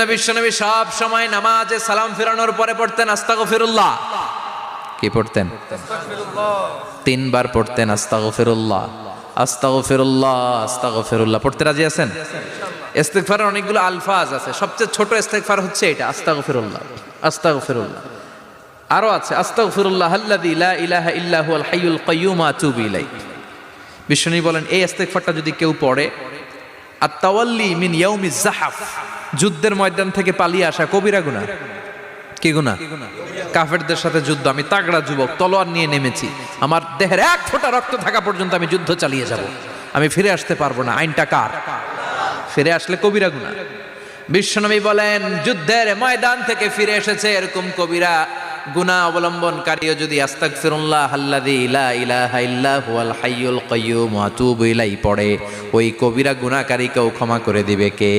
বিশ্বনবী সব সময় নামাজে সালাম ফেরানোর পরে পড়তেন আস্তাগফিরুল্লাহ। কি পড়তেন? তিনবার পড়তেন আস্তাগফিরুল্লাহ, আস্তাগফিরুল্লাহ, আস্তাগফিরুল্লাহ। পড়তে রাজি আছেন? ইস্তিগফারের অনেকগুলো আলফাজ আছে, সবচেয়ে ছোট ইস্তিগফার হচ্ছে এটা, আস্তাগফিরুল্লাহ, আস্তাগফিরুল্লাহ। আরো আছে আস্তাগফিরুল্লাহ আল্লাযী লা ইলাহা ইল্লা হুয়াল হাইয়ুল কাইয়্যুম আতুবু ইলাইহি। বিশ্বনবী বলেন এই ইস্তিগফারটা যদি কেউ পড়ে, আত-তাওয়াল্লি মিন ইয়াউমিজ যাহাফ, যুদ্ধের ময়দান থেকে পালিয়ে আসা কবিরা গুনাহ। কি গুনাহ? কাফেরদের সাথে যুদ্ধ, আমি তাগড়া যুবক, তলোয়ার নিয়ে নেমেছি, আমার দেহের এক ফোঁটা রক্ত থাকা পর্যন্ত আমি যুদ্ধ চালিয়ে যাব, আমি ফিরে আসতে পারবো না, আইনটা কার? ফিরে আসলে কবিরা গুনাহ। বিশ্বনবী বলেন যুদ্ধের ময়দান থেকে ফিরে এসেছে এরকম কবিরা গুনাহ অবলম্বনকারীও যদি আস্তাগফিরুল্লাহ আল্লাযী লা ইলাহা ইল্লা হুয়াল হাইয়ুল কাইয়্যুম ওয়া আতুবু ইলাইহি পড়ে, ওই কবিরা গুনাহকারীকেও ক্ষমা করে দিবে কে?